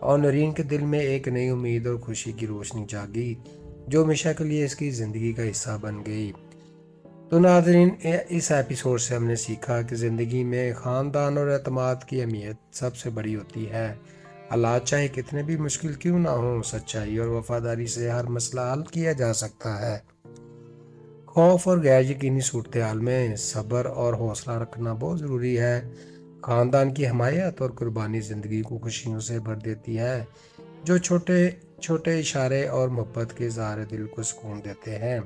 اور نورین کے دل میں ایک نئی امید اور خوشی کی روشنی جاگی جو ہمیشہ کے لیے اس کی زندگی کا حصہ بن گئی۔ تو ناظرین، اس ایپیسوڈ سے ہم نے سیکھا کہ زندگی میں خاندان اور اعتماد کی اہمیت سب سے بڑی ہوتی ہے۔ حالات چاہے کتنے بھی مشکل کیوں نہ ہوں، سچائی اور وفاداری سے ہر مسئلہ حل کیا جا سکتا ہے۔ خوف اور غیر یقینی صورتحال میں صبر اور حوصلہ رکھنا بہت ضروری ہے۔ خاندان کی حمایت اور قربانی زندگی کو خوشیوں سے بھر دیتی ہے، جو چھوٹے چھوٹے اشارے اور محبت کے اظہار دل کو سکون دیتے ہیں۔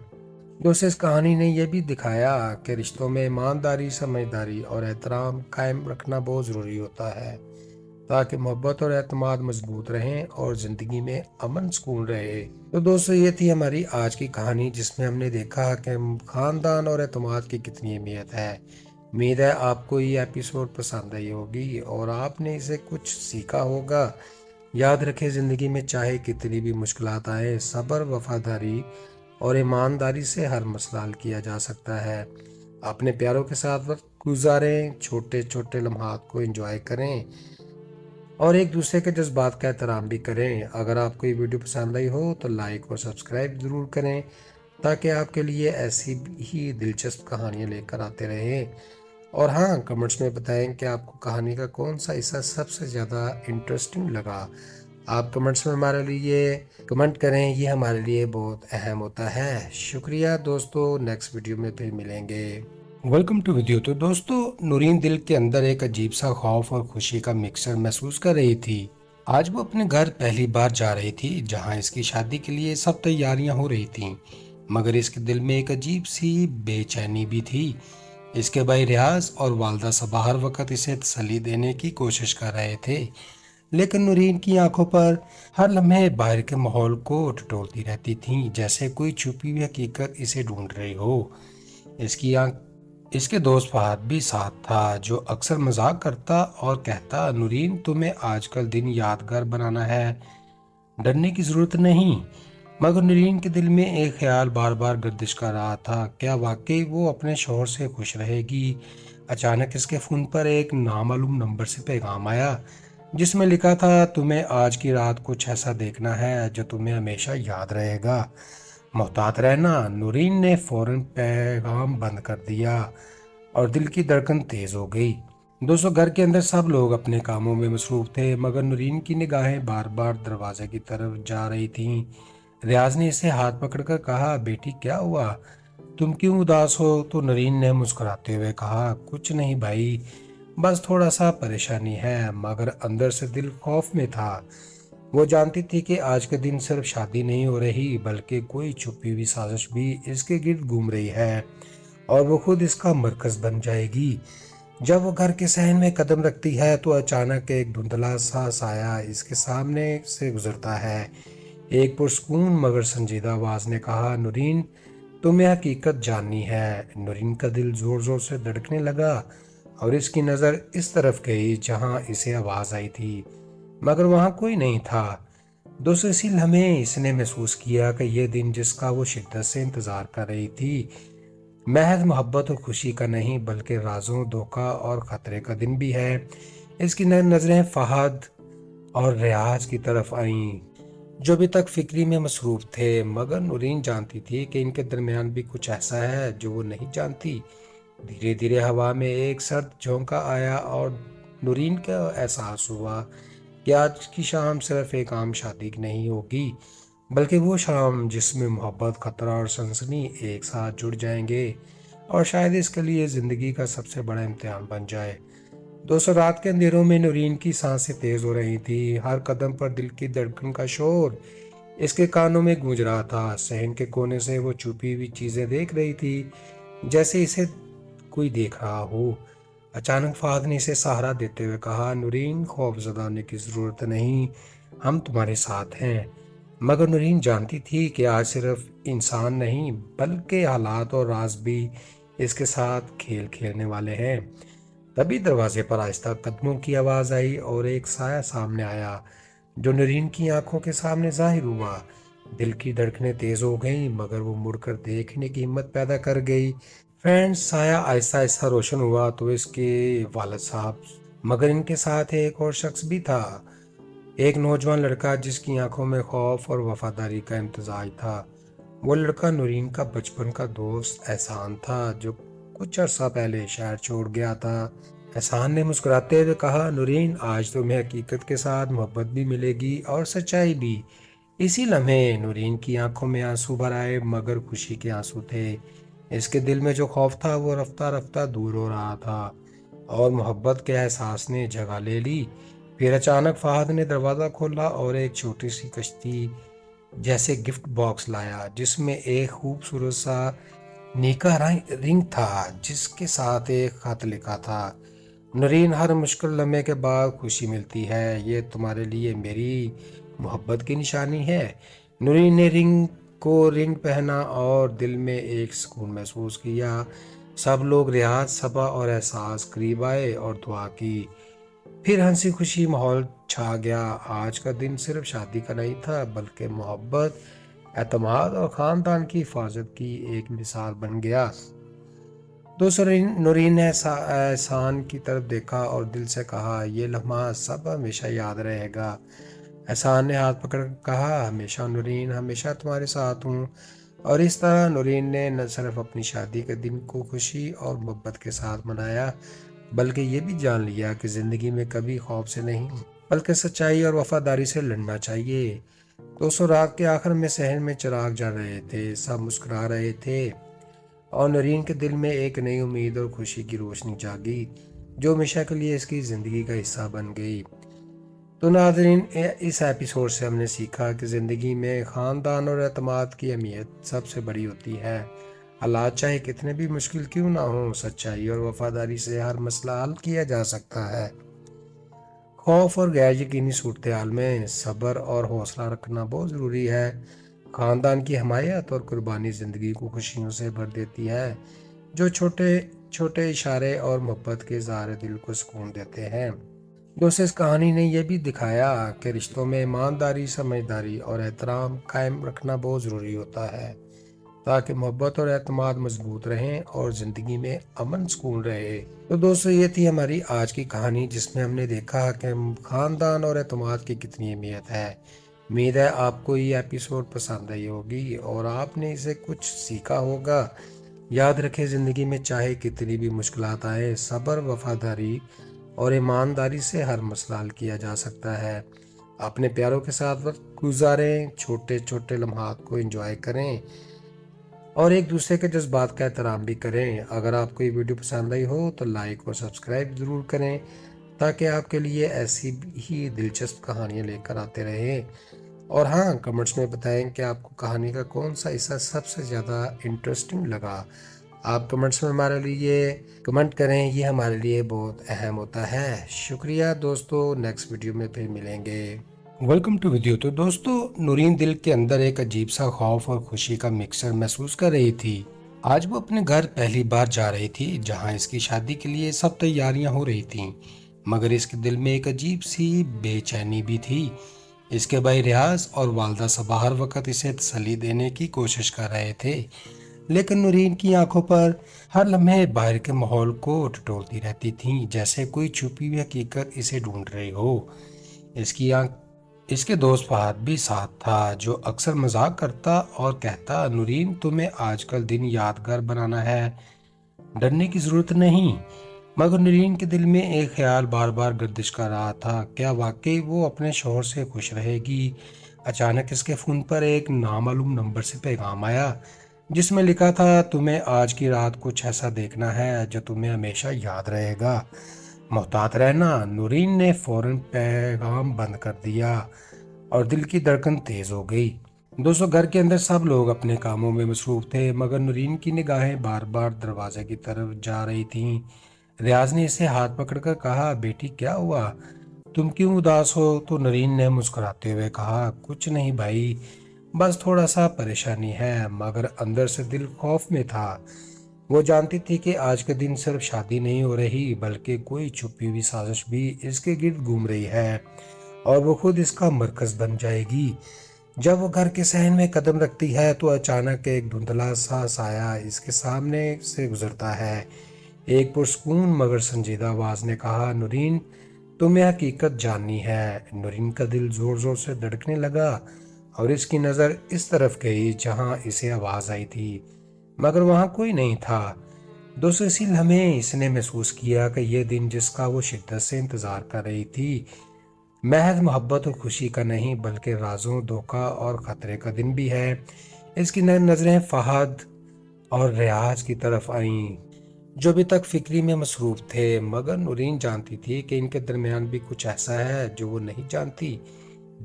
دوسرے، اس کہانی نے یہ بھی دکھایا کہ رشتوں میں ایمانداری، سمجھداری اور احترام قائم رکھنا بہت ضروری ہوتا ہے تاکہ محبت اور اعتماد مضبوط رہیں اور زندگی میں امن سکون رہے۔ تو دوستو، یہ تھی ہماری آج کی کہانی جس میں ہم نے دیکھا کہ خاندان اور اعتماد کی کتنی اہمیت ہے۔ امید ہے آپ کو یہ ایپیسوڈ پسند آئی ہوگی اور آپ نے اسے کچھ سیکھا ہوگا۔ یاد رکھیں، زندگی میں چاہے کتنی بھی مشکلات آئے، صبر، وفاداری اور ایمانداری سے ہر مسئلہ حل کیا جا سکتا ہے۔ اپنے پیاروں کے ساتھ وقت گزاریں، چھوٹے چھوٹے لمحات کو انجوائے کریں اور ایک دوسرے کے جذبات کا احترام بھی کریں۔ اگر آپ کو یہ ویڈیو پسند آئی ہو تو لائک اور سبسکرائب ضرور کریں تاکہ آپ کے لیے ایسی ہی دلچسپ کہانیاں لے کر آتے رہیں۔ اور ہاں، کمنٹس میں بتائیں کہ آپ کو کہانی کا کون سا حصہ سب سے زیادہ انٹرسٹنگ لگا۔ آپ کمنٹس میں ہمارے لیے کمنٹ کریں، یہ ہمارے لیے بہت اہم ہوتا ہے۔ شکریہ دوستو، نیکسٹ ویڈیو میں پھر ملیں گے۔ Welcome to video. تو دوستو، نورین دل کے اندر ایک عجیب سا خوف اور خوشی کا مکسر محسوس کر رہی تھی۔ آج وہ اپنے گھر پہلی بار جا رہی تھی جہاں اس کی شادی کے لیے سب تیاریاں ہو رہی تھیں، مگر اس کے دل میں ایک عجیب سی بے چینی بھی تھی۔ اس کے بھائی ریاض اور والدہ صبا ہر وقت اسے تسلی دینے کی کوشش کر رہے تھے، لیکن نورین کی آنکھوں پر ہر لمحے باہر کے ماحول کو ٹٹولتی رہتی تھیں، جیسے کوئی چھپی ہوئی حقیقت اسے ڈھونڈ رہی ہو۔ اس کے دوست فہد بھی ساتھ تھا، جو اکثر مذاق کرتا اور کہتا، نورین، تمہیں آج کل دن یادگار بنانا ہے، ڈرنے کی ضرورت نہیں۔ مگر نورین کے دل میں ایک خیال بار بار گردش کر رہا تھا، کیا واقعی وہ اپنے شوہر سے خوش رہے گی؟ اچانک اس کے فون پر ایک نامعلوم نمبر سے پیغام آیا جس میں لکھا تھا، تمہیں آج کی رات کچھ ایسا دیکھنا ہے جو تمہیں ہمیشہ یاد رہے گا، محتاط رہنا۔ نورین نے فوراً پیغام بند کر دیا اور دل کی دھڑکن تیز ہو گئی۔ دوستو، گھر کے اندر سب لوگ اپنے کاموں میں مصروف تھے، مگر نورین کی نگاہیں بار بار دروازے کی طرف جا رہی تھیں۔ ریاض نے اسے ہاتھ پکڑ کر کہا، بیٹی کیا ہوا؟ تم کیوں اداس ہو؟ تو نورین نے مسکراتے ہوئے کہا، کچھ نہیں بھائی، بس تھوڑا سا پریشانی ہے۔ مگر اندر سے دل خوف میں تھا۔ وہ جانتی تھی کہ آج کے دن صرف شادی نہیں ہو رہی، بلکہ کوئی چھپی ہوئی سازش بھی اس کے گرد گھوم رہی ہے اور وہ خود اس کا مرکز بن جائے گی۔ جب وہ گھر کے صحن میں قدم رکھتی ہے تو اچانک ایک دھندلا سا سایہ اس کے سامنے سے گزرتا ہے۔ ایک پرسکون مگر سنجیدہ آواز نے کہا، نورین، تمہیں حقیقت جاننی ہے۔ نورین کا دل زور زور سے دھڑکنے لگا اور اس کی نظر اس طرف گئی جہاں اسے آواز آئی تھی، مگر وہاں کوئی نہیں تھا۔ دوسرے اسی لمحے اس نے محسوس کیا کہ یہ دن جس کا وہ شدت سے انتظار کر رہی تھی، محض محبت اور خوشی کا نہیں بلکہ رازوں، دھوکہ اور خطرے کا دن بھی ہے۔ اس کی نظریں فہد اور ریاض کی طرف آئیں، جو ابھی تک فکری میں مصروف تھے، مگر نورین جانتی تھی کہ ان کے درمیان بھی کچھ ایسا ہے جو وہ نہیں جانتی۔ دھیرے دھیرے ہوا میں ایک سرد جھونکا آیا اور نورین کا احساس ہوا کہ آج کی شام صرف ایک عام شادی نہیں ہوگی، بلکہ وہ شام جس میں محبت، خطرہ اور سنسنی ایک ساتھ جڑ جائیں گے، اور شاید اس کے لیے زندگی کا سب سے بڑا امتحان بن جائے۔ دوسرا، رات کے اندھیروں میں نورین کی سانسیں تیز ہو رہی تھی، ہر قدم پر دل کی دھڑکن کا شور اس کے کانوں میں گونج رہا تھا۔ صحن کے کونے سے وہ چھپی ہوئی چیزیں دیکھ رہی تھی، جیسے اسے کوئی دیکھ رہا ہو۔ اچانک فہد نے اسے سہارا دیتے ہوئے کہا، نورین، خوف زدہ ہونے کی ضرورت نہیں، ہم تمہارے ساتھ ہیں۔ مگر نورین جانتی تھی کہ آج صرف انسان نہیں بلکہ حالات اور راز بھی اس کے ساتھ کھیل کھیلنے والے ہیں۔ تبھی دروازے پر آہستہ قدموں کی آواز آئی اور ایک سایہ سامنے آیا جو نورین کی آنکھوں کے سامنے ظاہر ہوا۔ دل کی دھڑکنیں تیز ہو گئیں، مگر وہ مڑ کر دیکھنے کی ہمت پیدا کر گئی۔ فرینڈ، سایہ آہستہ آہستہ روشن ہوا تو اس کے والد صاحب، مگر ان کے ساتھ ایک اور شخص بھی تھا۔ ایک نوجوان لڑکا جس کی آنکھوں میں خوف اور وفاداری کا امتزاج تھا۔ وہ لڑکا نورین کا بچپن کا دوست احسان تھا، جو کچھ عرصہ پہلے شہر چھوڑ گیا تھا۔ احسان نے مسکراتے ہوئے کہا، نورین، آج تمہیں حقیقت کے ساتھ محبت بھی ملے گی اور سچائی بھی۔ اسی لمحے نورین کی آنکھوں میں آنسو بھر آئے، مگر خوشی کے آنسو تھے۔ اس کے دل میں جو خوف تھا وہ رفتہ رفتہ دور ہو رہا تھا اور محبت کے احساس نے جگہ لے لی۔ پھر اچانک فہد نے دروازہ کھولا اور ایک چھوٹی سی کشتی جیسے گفٹ باکس لایا، جس میں ایک خوبصورت سا نیکا رنگ تھا، جس کے ساتھ ایک خط لکھا تھا، نورین، ہر مشکل لمحے کے بعد خوشی ملتی ہے، یہ تمہارے لیے میری محبت کی نشانی ہے۔ نورین نے رنگ پہنا اور دل میں ایک سکون محسوس کیا۔ سب لوگ، ریاض، صبا اور احساس قریب آئے اور دعا کی۔ پھر ہنسی خوشی ماحول چھا گیا۔ آج کا دن صرف شادی کا نہیں تھا، بلکہ محبت، اعتماد اور خاندان کی حفاظت کی ایک مثال بن گیا۔ دوسرا نورین نے احسان کی طرف دیکھا اور دل سے کہا، یہ لمحہ سب ہمیشہ یاد رہے گا۔ احسان نے ہاتھ پکڑ کر کہا، ہمیشہ نورین، ہمیشہ تمہارے ساتھ ہوں۔ اور اس طرح نورین نے نہ صرف اپنی شادی کے دن کو خوشی اور محبت کے ساتھ منایا، بلکہ یہ بھی جان لیا کہ زندگی میں کبھی خوف سے نہیں، بلکہ سچائی اور وفاداری سے لڑنا چاہیے۔ دوستوں، رات کے آخر میں صحن میں چراغ جل رہے تھے، سب مسکرا رہے تھے اور نورین کے دل میں ایک نئی امید اور خوشی کی روشنی جاگی، جو ہمیشہ کے لیے اس کی زندگی کا حصہ بن گئی۔ تو ناظرین، اس ایپیسوڈ سے ہم نے سیکھا کہ زندگی میں خاندان اور اعتماد کی اہمیت سب سے بڑی ہوتی ہے۔ حالات چاہے کتنے بھی مشکل کیوں نہ ہوں، سچائی اور وفاداری سے ہر مسئلہ حل کیا جا سکتا ہے۔ خوف اور غیر یقینی صورتحال میں صبر اور حوصلہ رکھنا بہت ضروری ہے۔ خاندان کی حمایت اور قربانی زندگی کو خوشیوں سے بھر دیتی ہے، جو چھوٹے چھوٹے اشارے اور محبت کے اظہار دل کو سکون دیتے ہیں۔ دوستوں، اس کہانی نے یہ بھی دکھایا کہ رشتوں میں ایمانداری، سمجھداری اور احترام قائم رکھنا بہت ضروری ہوتا ہے، تاکہ محبت اور اعتماد مضبوط رہیں اور زندگی میں امن سکون رہے۔ تو دوستو، یہ تھی ہماری آج کی کہانی، جس میں ہم نے دیکھا کہ خاندان اور اعتماد کی کتنی اہمیت ہے۔ امید ہے آپ کو یہ ایپیسوڈ پسند آئی ہوگی اور آپ نے اسے کچھ سیکھا ہوگا۔ یاد رکھیں، زندگی میں چاہے کتنی بھی مشکلات آئے، صبر، وفاداری اور ایمانداری سے ہر مسئلہ حل کیا جا سکتا ہے۔ اپنے پیاروں کے ساتھ وقت گزاریں، چھوٹے چھوٹے لمحات کو انجوائے کریں اور ایک دوسرے کے جذبات کا احترام بھی کریں۔ اگر آپ کو یہ ویڈیو پسند آئی ہو تو لائک اور سبسکرائب ضرور کریں، تاکہ آپ کے لیے ایسی ہی دلچسپ کہانیاں لے کر آتے رہیں۔ اور ہاں، کمنٹس میں بتائیں کہ آپ کو کہانی کا کون سا حصہ سب سے زیادہ انٹرسٹنگ لگا۔ آپ کمنٹس میں ہمارے لیے کمنٹ کریں، یہ ہمارے لیے بہت اہم ہوتا ہے۔ شکریہ دوستو، نیکسٹ ویڈیو میں پھر ملیں گے۔ Welcome to video. تو دوستو، نورین دل کے اندر ایک عجیب سا خوف اور خوشی کا مکسر محسوس کر رہی تھی۔ آج وہ اپنے گھر پہلی بار جا رہی تھی، جہاں اس کی شادی کے لیے سب تیاریاں ہو رہی تھیں، مگر اس کے دل میں ایک عجیب سی بے چینی بھی تھی۔ اس کے بھائی ریاض اور والدہ صبا ہر وقت اسے تسلی دینے کی کوشش کر رہے تھے، لیکن نورین کی آنکھوں پر ہر لمحے باہر کے ماحول کو ٹٹولتی رہتی تھیں، جیسے کوئی چھپی ہوئی حقیقت اسے ڈھونڈ رہی ہو۔ اس کے دوست فہد بھی ساتھ تھا، جو اکثر مذاق کرتا اور کہتا، نورین، تمہیں آج کل دن یادگار بنانا ہے، ڈرنے کی ضرورت نہیں۔ مگر نورین کے دل میں ایک خیال بار بار گردش کر رہا تھا، کیا واقعی وہ اپنے شوہر سے خوش رہے گی؟ اچانک اس کے فون پر ایک نامعلوم نمبر سے پیغام آیا، جس میں لکھا تھا، تمہیں آج کی رات کچھ ایسا دیکھنا ہے جو تمہیں ہمیشہ یاد رہے گا، محتاط رہنا۔ نورین نے فوراً پیغام بند کر دیا اور دل کی دھڑکن تیز ہو گئی۔ دوستو، گھر کے اندر سب لوگ اپنے کاموں میں مصروف تھے، مگر نورین کی نگاہیں بار بار دروازے کی طرف جا رہی تھیں۔ ریاض نے اسے ہاتھ پکڑ کر کہا، بیٹی، کیا ہوا؟ تم کیوں اداس ہو؟ تو نورین نے مسکراتے ہوئے کہا، کچھ نہیں بھائی، بس تھوڑا سا پریشانی ہے۔ مگر اندر سے دل خوف میں تھا۔ وہ جانتی تھی کہ آج کے دن صرف شادی نہیں ہو رہی، بلکہ کوئی چھپی ہوئی سازش بھی اس کے گرد گھوم رہی ہے اور وہ خود اس کا مرکز بن جائے گی۔ جب وہ گھر کے صحن میں قدم رکھتی ہے تو اچانک ایک دھندلا سا سایہ اس کے سامنے سے گزرتا ہے۔ ایک پرسکون مگر سنجیدہ آواز نے کہا، نورین، تمہیں حقیقت جاننی ہے۔ نورین کا دل زور زور سے دھڑکنے لگا اور اس کی نظر اس طرف گئی جہاں اسے آواز آئی تھی، مگر وہاں کوئی نہیں تھا۔ دوستو، اسی لمحے اس نے محسوس کیا کہ یہ دن جس کا وہ شدت سے انتظار کر رہی تھی محض محبت اور خوشی کا نہیں بلکہ رازوں، دھوکہ اور خطرے کا دن بھی ہے۔ اس کی نظریں فہد اور ریاض کی طرف آئیں جو ابھی تک فکری میں مصروف تھے، مگر نورین جانتی تھی کہ ان کے درمیان بھی کچھ ایسا ہے جو وہ نہیں جانتی۔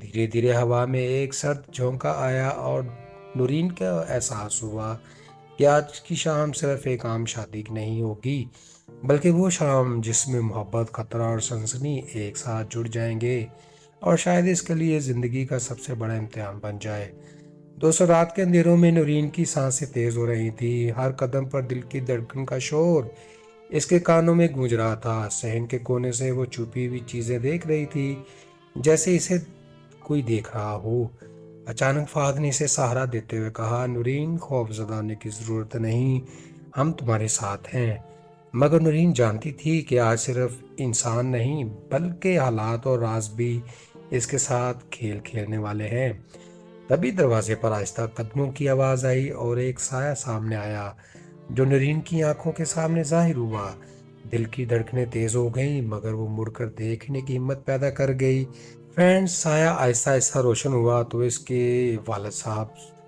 دھیرے دھیرے ہوا میں ایک سرد جھونکا آیا اور نورین کا احساس ہوا کہ آج کی شام صرف ایک عام شادی کی نہیں ہوگی، بلکہ وہ شام جس میں محبت، خطرہ اور سنسنی ایک ساتھ جڑ جائیں گے، اور شاید اس کے لیے زندگی کا سب سے بڑا امتحان بن جائے۔ دوستو، رات کے اندھیروں میں نورین کی سانسیں تیز ہو رہی تھی، ہر قدم پر دل کی دھڑکن کا شور اس کے کانوں میں گونج رہا تھا۔ صحن کے کونے سے وہ چھپی ہوئی چیزیں دیکھ رہی تھی، جیسے اسے کوئی دیکھ رہا ہو۔ اچانک فہد نے اسے سہارا دیتے ہوئے کہا، نورین، خوف زدہ ہونے کی ضرورت نہیں، ہم تمہارے ساتھ ہیں۔ مگر نورین جانتی تھی کہ آج صرف انسان نہیں بلکہ حالات اور راز بھی اس کے ساتھ کھیل کھیلنے والے ہیں۔ تبھی دروازے پر آہستہ قدموں کی آواز آئی اور ایک سایہ سامنے آیا جو نورین کی آنکھوں کے سامنے ظاہر ہوا۔ دل کی دھڑکنیں تیز ہو گئیں مگر وہ مڑ کر دیکھنے کی ہمت پیدا کر گئی۔ فرینڈ، سایہ آہستہ آہستہ روشن ہوا تو اس کے والد صاحب،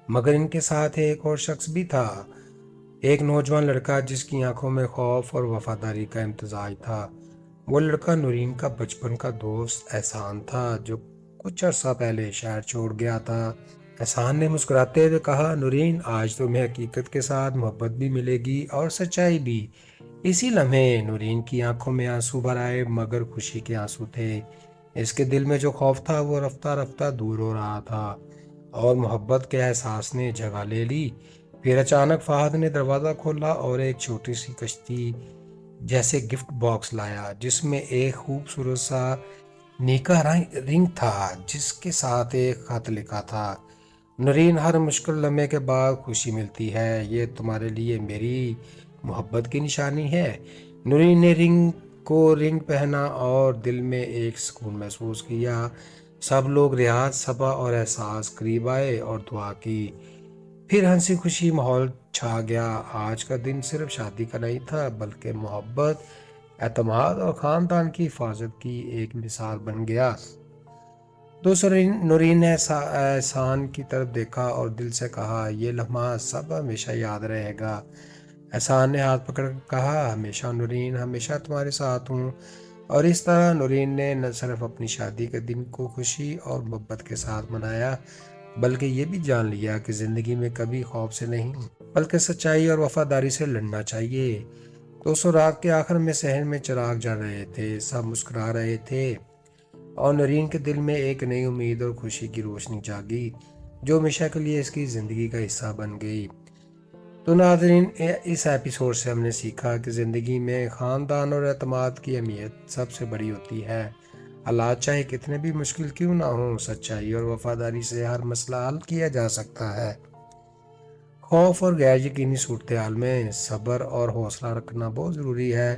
مگر ان کے ساتھ ایک اور شخص بھی تھا، ایک نوجوان لڑکا جس کی آنکھوں میں خوف اور وفاداری کا امتزاج تھا۔ وہ لڑکا نورین کا بچپن کا دوست احسان تھا جو کچھ عرصہ پہلے شہر چھوڑ گیا تھا۔ احسان نے مسکراتے ہوئے کہا، نورین، آج تمہیں حقیقت کے ساتھ محبت بھی ملے گی اور سچائی بھی۔ اسی لمحے نورین کی آنکھوں میں آنسو بھر آئے مگر خوشی کے آنسو تھے۔ اس کے دل میں جو خوف تھا وہ رفتہ رفتہ دور ہو رہا تھا اور محبت کے احساس نے جگہ لے لی۔ پھر اچانک فہد نے دروازہ کھولا اور ایک چھوٹی سی کشتی جیسے گفٹ باکس لایا جس میں ایک خوبصورت سا نکاح رنگ تھا جس کے ساتھ ایک خط لکھا تھا، نورین، ہر مشکل لمحے کے بعد خوشی ملتی ہے، یہ تمہارے لیے میری محبت کی نشانی ہے۔ نورین نے رنگ پہنا اور دل میں ایک سکون محسوس کیا۔ سب لوگ، ریاض، صبا اور احساس قریب آئے اور دعا کی۔ پھر ہنسی خوشی ماحول چھا گیا۔ آج کا دن صرف شادی کا نہیں تھا بلکہ محبت، اعتماد اور خاندان کی حفاظت کی ایک مثال بن گیا۔ نورین نے احسان کی طرف دیکھا اور دل سے کہا، یہ لمحہ سب ہمیشہ یاد رہے گا۔ احسان نے ہاتھ پکڑ کر کہا، ہمیشہ نورین، ہمیشہ تمہارے ساتھ ہوں۔ اور اس طرح نورین نے نہ صرف اپنی شادی کے دن کو خوشی اور محبت کے ساتھ منایا بلکہ یہ بھی جان لیا کہ زندگی میں کبھی خوف سے نہیں بلکہ سچائی اور وفاداری سے لڑنا چاہیے۔ دوستو، رات کے آخر میں صحن میں چراغ جل رہے تھے، سب مسکرا رہے تھے اور نورین کے دل میں ایک نئی امید اور خوشی کی روشنی جاگی جو ہمیشہ کے لیے اس کی زندگی کا حصہ بن گئی۔ تو ناظرین، اس ایپیسوڈ سے ہم نے سیکھا کہ زندگی میں خاندان اور اعتماد کی اہمیت سب سے بڑی ہوتی ہے۔ حالات چاہے کتنے بھی مشکل کیوں نہ ہوں، سچائی اور وفاداری سے ہر مسئلہ حل کیا جا سکتا ہے۔ خوف اور غیر یقینی صورتحال میں صبر اور حوصلہ رکھنا بہت ضروری ہے۔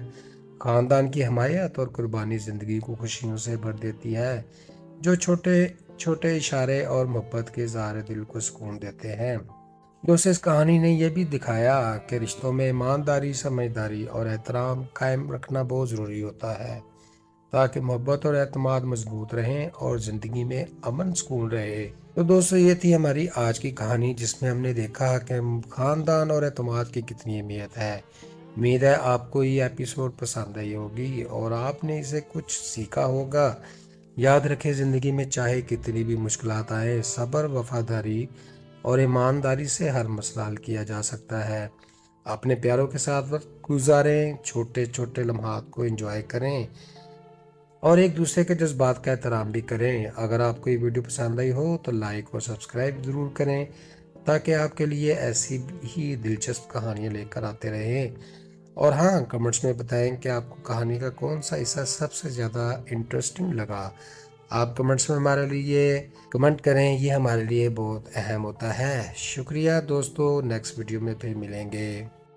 خاندان کی حمایت اور قربانی زندگی کو خوشیوں سے بھر دیتی ہے، جو چھوٹے چھوٹے اشارے اور محبت کے اظہار دل کو سکون دیتے ہیں۔ دوستو، اس کہانی نے یہ بھی دکھایا کہ رشتوں میں ایمانداری، سمجھداری اور احترام قائم رکھنا بہت ضروری ہوتا ہے تاکہ محبت اور اعتماد مضبوط رہیں اور زندگی میں امن سکون رہے۔ تو دوستو، یہ تھی ہماری آج کی کہانی جس میں ہم نے دیکھا کہ خاندان اور اعتماد کی کتنی اہمیت ہے۔ امید ہے آپ کو یہ ایپیسوڈ پسند آئی ہوگی اور آپ نے اسے کچھ سیکھا ہوگا۔ یاد رکھیں، زندگی میں چاہے کتنی بھی مشکلات آئیں، صبر، وفاداری اور ایمانداری سے ہر مسئلہ حل کیا جا سکتا ہے۔ اپنے پیاروں کے ساتھ وقت گزاریں، چھوٹے چھوٹے لمحات کو انجوائے کریں اور ایک دوسرے کے جذبات کا احترام بھی کریں۔ اگر آپ کو یہ ویڈیو پسند آئی ہو تو لائک اور سبسکرائب ضرور کریں تاکہ آپ کے لیے ایسی ہی دلچسپ کہانیاں لے کر آتے رہیں۔ اور ہاں، کمنٹس میں بتائیں کہ آپ کو کہانی کا کون سا حصہ سب سے زیادہ انٹرسٹنگ لگا۔ آپ کمنٹس میں ہمارے لیے کمنٹ کریں، یہ ہمارے لیے بہت اہم ہوتا ہے۔ شکریہ دوستو، نیکسٹ ویڈیو میں پھر ملیں گے۔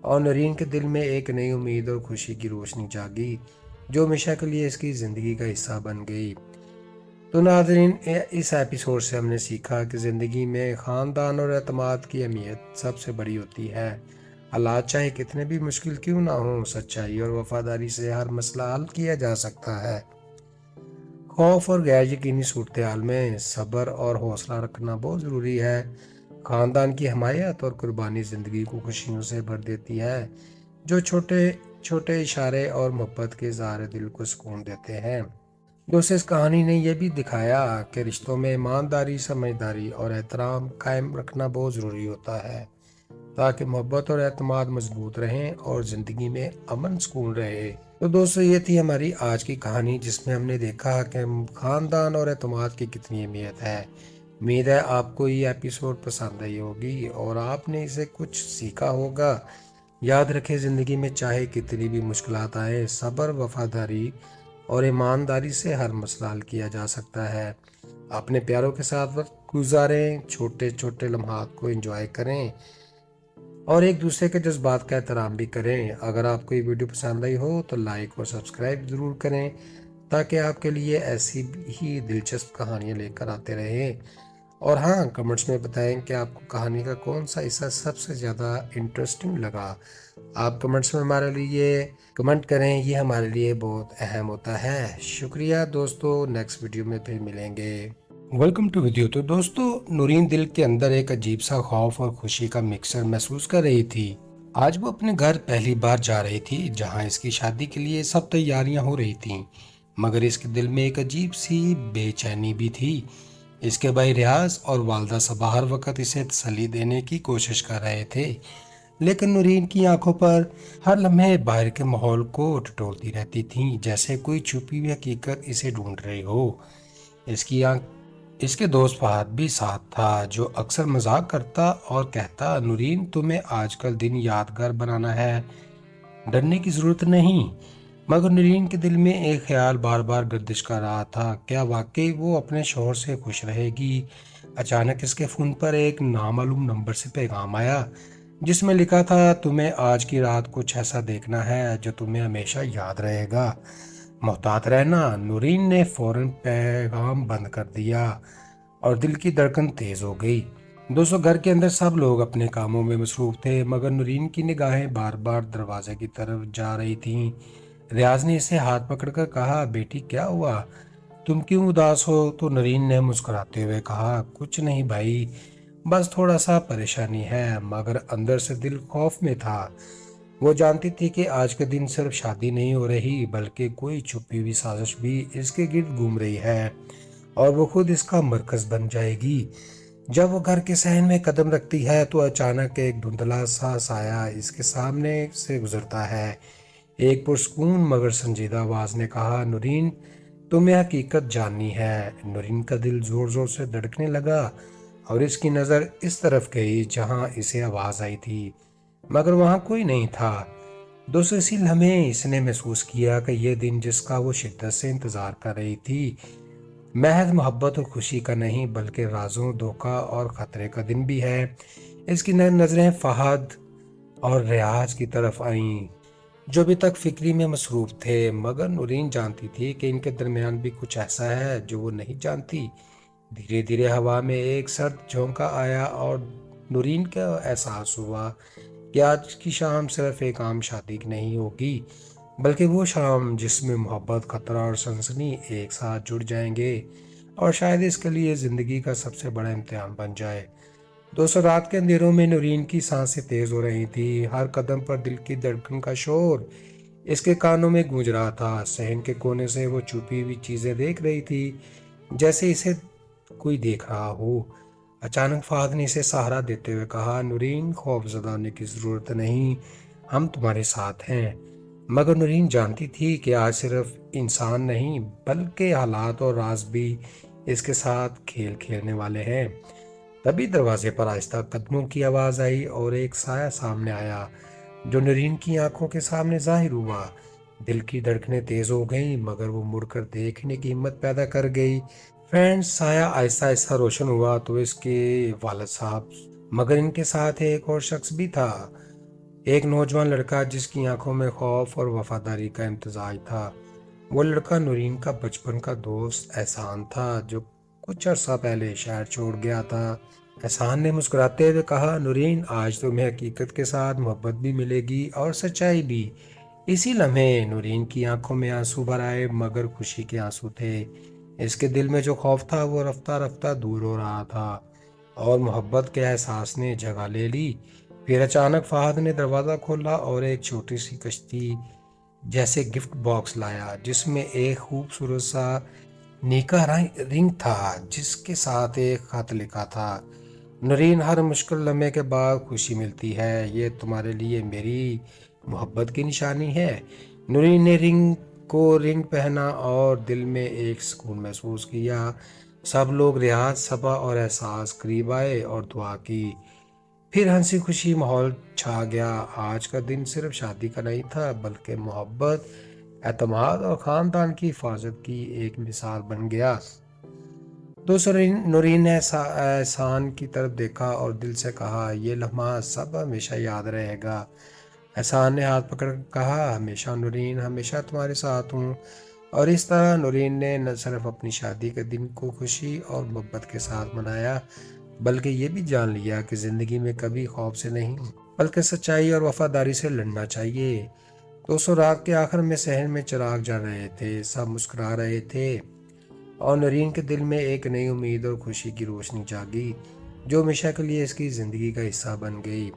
اور نورین کے دل میں ایک نئی امید اور خوشی کی روشنی جاگی جو ہمیشہ کے لیے اس کی زندگی کا حصہ بن گئی۔ تو ناظرین، اس ایپیسوڈ سے ہم نے سیکھا کہ زندگی میں خاندان اور اعتماد کی اہمیت سب سے بڑی ہوتی ہے۔ حالات چاہے کتنے بھی مشکل کیوں نہ ہوں، سچائی اور وفاداری سے ہر مسئلہ حل کیا جا سکتا ہے۔ خوف اور غیر یقینی صورتحال میں صبر اور حوصلہ رکھنا بہت ضروری ہے۔ خاندان کی حمایت اور قربانی زندگی کو خوشیوں سے بھر دیتی ہے، جو چھوٹے چھوٹے اشارے اور محبت کے اظہار دل کو سکون دیتے ہیں۔ دوسرے، اس کہانی نے یہ بھی دکھایا کہ رشتوں میں ایمانداری، سمجھداری اور احترام قائم رکھنا بہت ضروری ہوتا ہے تاکہ محبت اور اعتماد مضبوط رہیں اور زندگی میں امن سکون رہے۔ تو دوستو، یہ تھی ہماری آج کی کہانی جس میں ہم نے دیکھا کہ خاندان اور اعتماد کی کتنی اہمیت ہے۔ امید ہے آپ کو یہ ایپیسوڈ پسند آئی ہوگی اور آپ نے اسے کچھ سیکھا ہوگا۔ یاد رکھیں، زندگی میں چاہے کتنی بھی مشکلات آئے، صبر، وفاداری اور ایمانداری سے ہر مسئلہ حل کیا جا سکتا ہے۔ اپنے پیاروں کے ساتھ وقت گزاریں، چھوٹے چھوٹے لمحات کو انجوائے کریں اور ایک دوسرے کے جذبات کا احترام بھی کریں۔ اگر آپ کو یہ ویڈیو پسند آئی ہو تو لائک اور سبسکرائب ضرور کریں تاکہ آپ کے لیے ایسی ہی دلچسپ کہانیاں لے کر آتے رہیں۔ اور ہاں، کمنٹس میں بتائیں کہ آپ کو کہانی کا کون سا حصہ سب سے زیادہ انٹرسٹنگ لگا۔ آپ کمنٹس میں ہمارے لیے کمنٹ کریں، یہ ہمارے لیے بہت اہم ہوتا ہے۔ شکریہ دوستو، نیکسٹ ویڈیو میں پھر ملیں گے۔ Welcome to video. تو دوستو، نورین دل کے اندر ایک عجیب سا خوف اور خوشی کا مکسر محسوس کر رہی تھی۔ آج وہ اپنے گھر پہلی بار جا رہی تھی جہاں اس کی شادی کے لیے سب تیاریاں ہو رہی تھیں، مگر اس کے دل میں ایک عجیب سی بے چینی بھی تھی۔ اس کے بھائی ریاض اور والدہ صبا ہر وقت اسے تسلی دینے کی کوشش کر رہے تھے، لیکن نورین کی آنکھوں پر ہر لمحے باہر کے ماحول کو ٹٹولتی رہتی تھیں، جیسے کوئی چھپی ہوئی حقیقت اسے ڈھونڈ رہی ہو۔ اس کے دوست فہد بھی ساتھ تھا، جو اکثر مذاق کرتا اور کہتا، نورین، تمہیں آج کل دن یادگار بنانا ہے، ڈرنے کی ضرورت نہیں۔ مگر نورین کے دل میں ایک خیال بار بار گردش کر رہا تھا، کیا واقعی وہ اپنے شوہر سے خوش رہے گی؟ اچانک اس کے فون پر ایک نامعلوم نمبر سے پیغام آیا جس میں لکھا تھا، تمہیں آج کی رات کچھ ایسا دیکھنا ہے جو تمہیں ہمیشہ یاد رہے گا، محتاط رہنا۔ نورین نے فوراً پیغام بند کر دیا اور دل کی دھڑکن تیز ہو گئی۔ دوستو، گھر کے اندر سب لوگ اپنے کاموں میں مصروف تھے، مگر نورین کی نگاہیں بار بار دروازے کی طرف جا رہی تھیں۔ ریاض نے اسے ہاتھ پکڑ کر کہا، بیٹی کیا ہوا؟ تم کیوں اداس ہو؟ تو نورین نے مسکراتے ہوئے کہا، کچھ نہیں بھائی، بس تھوڑا سا پریشانی ہے۔ مگر اندر سے دل خوف میں تھا۔ وہ جانتی تھی کہ آج کے دن صرف شادی نہیں ہو رہی، بلکہ کوئی چھپی ہوئی سازش بھی اس کے گرد گھوم رہی ہے اور وہ خود اس کا مرکز بن جائے گی۔ جب وہ گھر کے صحن میں قدم رکھتی ہے تو اچانک ایک دھندلا سا سایہ اس کے سامنے سے گزرتا ہے۔ ایک پرسکون مگر سنجیدہ آواز نے کہا، نورین، تمہیں حقیقت جاننی ہے۔ نورین کا دل زور زور سے دھڑکنے لگا اور اس کی نظر اس طرف گئی جہاں اسے آواز آئی تھی، مگر وہاں کوئی نہیں تھا۔ دوستو، اسی لمحے اس نے محسوس کیا کہ یہ دن جس کا وہ شدت سے انتظار کر رہی تھی، محض محبت اور خوشی کا نہیں بلکہ رازوں، دھوکہ اور خطرے کا دن بھی ہے۔ اس کی نظریں فہد اور ریاض کی طرف آئیں، جو ابھی تک فکری میں مصروف تھے، مگر نورین جانتی تھی کہ ان کے درمیان بھی کچھ ایسا ہے جو وہ نہیں جانتی۔ دھیرے دھیرے ہوا میں ایک سرد جھونکا آیا اور نورین کا احساس ہوا کہ آج کی شام صرف ایک عام شادی نہیں ہوگی، بلکہ وہ شام جس میں محبت، خطرہ اور سنسنی ایک ساتھ جڑ جائیں گے، اور شاید اس کے لیے زندگی کا سب سے بڑا امتحان بن جائے۔ دوستو، رات کے اندھیروں میں نورین کی سانسیں تیز ہو رہی تھی، ہر قدم پر دل کی دھڑکن کا شور اس کے کانوں میں گونج رہا تھا۔ صحن کے کونے سے وہ چھپی ہوئی چیزیں دیکھ رہی تھی، جیسے اسے کوئی دیکھ رہا ہو۔ اچانک فہد نے اسے سہارا دیتے ہوئے کہا، نورین، خوف زدہ ہونے کی ضرورت نہیں، ہم تمہارے ساتھ ہیں۔ مگر نورین جانتی تھی کہ آج صرف انسان نہیں بلکہ حالات اور راز بھی اس کے ساتھ کھیل کھیلنے والے ہیں۔ تبھی دروازے پر آہستہ قدموں کی آواز آئی اور ایک سایہ سامنے آیا جو نورین کی آنکھوں کے سامنے ظاہر ہوا۔ دل کی دھڑکنیں تیز ہو گئیں، مگر وہ مڑ کر دیکھنے کی ہمت پیدا کر گئی۔ فرینڈ، سایہ آہستہ آہستہ روشن ہوا تو اس کے والد صاحب، مگر ان کے ساتھ ایک اور شخص بھی تھا۔ ایک نوجوان لڑکا جس کی آنکھوں میں خوف اور وفاداری کا امتزاج تھا۔ وہ لڑکا نورین کا بچپن کا دوست احسان تھا، جو کچھ عرصہ پہلے شہر چھوڑ گیا تھا۔ احسان نے مسکراتے ہوئے کہا، نورین، آج تمہیں حقیقت کے ساتھ محبت بھی ملے گی اور سچائی بھی۔ اسی لمحے نورین کی آنکھوں میں آنسو بھر آئے، مگر خوشی کے آنسو تھے۔ اس کے دل میں جو خوف تھا وہ رفتہ رفتہ دور ہو رہا تھا اور محبت کے احساس نے جگہ لے لی۔ پھر اچانک فہد نے دروازہ کھولا اور ایک چھوٹی سی کشتی جیسے گفٹ باکس لایا، جس میں ایک خوبصورت سا نیکا رنگ تھا، جس کے ساتھ ایک خط لکھا تھا، نورین، ہر مشکل لمحے کے بعد خوشی ملتی ہے، یہ تمہارے لیے میری محبت کی نشانی ہے۔ نورین نے رنگ پہنا اور دل میں ایک سکون محسوس کیا۔ سب لوگ، ریاض، صبا اور احساس قریب آئے اور دعا کی۔ پھر ہنسی خوشی ماحول چھا گیا۔ آج کا دن صرف شادی کا نہیں تھا، بلکہ محبت، اعتماد اور خاندان کی حفاظت کی ایک مثال بن گیا۔ دوسرے نورین نے احسان کی طرف دیکھا اور دل سے کہا، یہ لمحہ سب ہمیشہ یاد رہے گا۔ احسان نے ہاتھ پکڑ کر کہا، ہمیشہ نورین، ہمیشہ تمہارے ساتھ ہوں۔ اور اس طرح نورین نے نہ صرف اپنی شادی کے دن کو خوشی اور محبت کے ساتھ منایا، بلکہ یہ بھی جان لیا کہ زندگی میں کبھی خوف سے نہیں، بلکہ سچائی اور وفاداری سے لڑنا چاہیے۔ دوستوں، رات کے آخر میں صحن میں چراغ جل رہے تھے، سب مسکرا رہے تھے اور نورین کے دل میں ایک نئی امید اور خوشی کی روشنی جاگی، جو ہمیشہ کے لیے اس کی زندگی کا حصہ بن گئی۔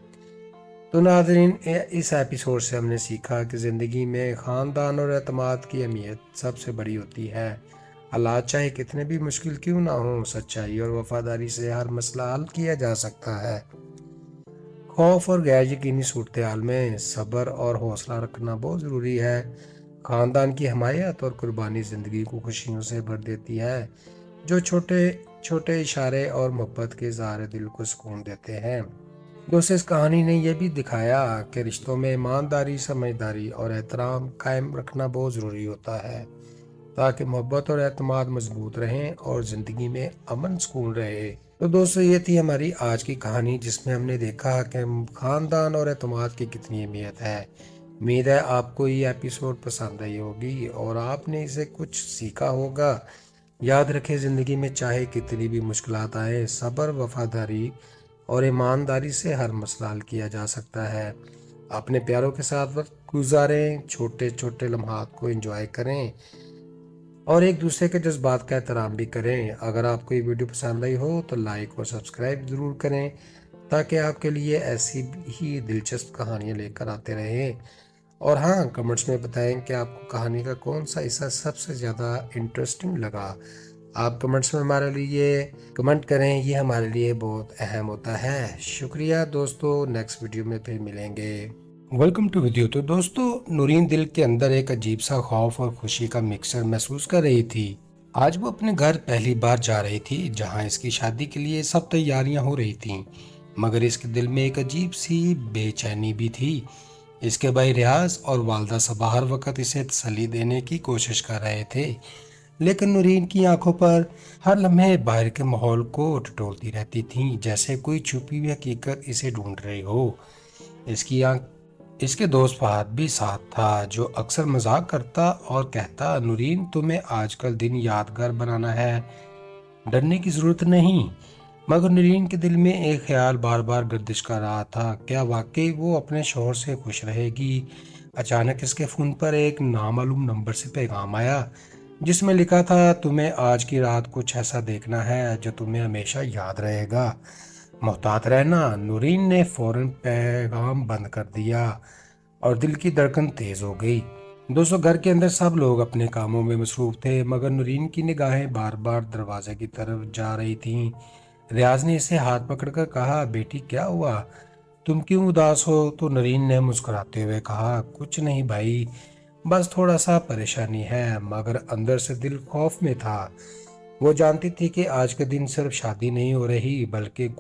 تو ناظرین، اس ایپیسوڈ سے ہم نے سیکھا کہ زندگی میں خاندان اور اعتماد کی اہمیت سب سے بڑی ہوتی ہے۔ حالات چاہے کتنے بھی مشکل کیوں نہ ہوں، سچائی اور وفاداری سے ہر مسئلہ حل کیا جا سکتا ہے۔ خوف اور غیر یقینی صورتحال میں صبر اور حوصلہ رکھنا بہت ضروری ہے۔ خاندان کی حمایت اور قربانی زندگی کو خوشیوں سے بھر دیتی ہے، جو چھوٹے چھوٹے اشارے اور محبت کے اظہار دل کو سکون دیتے ہیں۔ دوستوں، اس کہانی نے یہ بھی دکھایا کہ رشتوں میں ایمانداری، سمجھداری اور احترام قائم رکھنا بہت ضروری ہوتا ہے، تاکہ محبت اور اعتماد مضبوط رہیں اور زندگی میں امن سکون رہے۔ تو دوستو، یہ تھی ہماری آج کی کہانی، جس میں ہم نے دیکھا کہ خاندان اور اعتماد کی کتنی اہمیت ہے۔ امید ہے آپ کو یہ ایپیسوڈ پسند آئی ہوگی اور آپ نے اسے کچھ سیکھا ہوگا۔ یاد رکھیں، زندگی میں چاہے کتنی بھی مشکلات آئیں، صبر، وفاداری اور ایمانداری سے ہر مسئلہ حل کیا جا سکتا ہے۔ اپنے پیاروں کے ساتھ وقت گزاریں، چھوٹے چھوٹے لمحات کو انجوائے کریں اور ایک دوسرے کے جذبات کا احترام بھی کریں۔ اگر آپ کو یہ ویڈیو پسند آئی ہو تو لائک اور سبسکرائب ضرور کریں، تاکہ آپ کے لیے ایسی ہی دلچسپ کہانیاں لے کر آتے رہیں۔ اور ہاں، کمنٹس میں بتائیں کہ آپ کو کہانی کا کون سا حصہ سب سے زیادہ انٹرسٹنگ لگا۔ آپ کمنٹس میں ہمارے لیے کمنٹ کریں، یہ ہمارے لیے بہت اہم ہوتا ہے۔ شکریہ دوستو، نیکسٹ ویڈیو میں پھر ملیں گے۔ Welcome to video. تو دوستو، نورین دل کے اندر ایک عجیب سا خوف اور خوشی کا مکسر محسوس کر رہی تھی۔ آج وہ اپنے گھر پہلی بار جا رہی تھی، جہاں اس کی شادی کے لیے سب تیاریاں ہو رہی تھیں، مگر اس کے دل میں ایک عجیب سی بے چینی بھی تھی۔ اس کے بھائی ریاض اور والدہ صبا ہر وقت اسے تسلی دینے کی کوشش کر رہے تھے، لیکن نورین کی آنکھوں پر ہر لمحے باہر کے ماحول کو ٹٹولتی رہتی تھیں، جیسے کوئی چھپی ہوئی حقیقت اسے ڈھونڈ رہی ہو۔ اس کے دوست فہد بھی ساتھ تھا، جو اکثر مذاق کرتا اور کہتا، نورین، تمہیں آج کل دن یادگار بنانا ہے، ڈرنے کی ضرورت نہیں۔ مگر نورین کے دل میں ایک خیال بار بار گردش کر رہا تھا، کیا واقعی وہ اپنے شوہر سے خوش رہے گی؟ اچانک اس کے فون پر ایک نامعلوم نمبر سے پیغام آیا، جس میں لکھا تھا، تمہیں آج کی رات کچھ ایسا دیکھنا ہے جو تمہیں ہمیشہ یاد رہے گا، محتاط رہنا۔ نورین نے فوراً پیغام بند کر دیا اور دل کی دھڑکن تیز ہو گئی۔ دوستو، گھر کے اندر سب لوگ اپنے کاموں میں مصروف تھے، مگر نورین کی نگاہیں بار بار دروازے کی طرف جا رہی تھیں۔ ریاض نے اسے ہاتھ پکڑ کر کہا، بیٹی، کیا ہوا؟ تم کیوں اداس ہو؟ تو نورین نے مسکراتے ہوئے کہا، کچھ نہیں بھائی، بس تھوڑا سا پریشانی ہے۔ مگر اندر سے دل خوف میں تھا۔ وہ جانتی تھی کہ آج کے دن صرف شادی نہیں ہو رہی، بلکہ کوئی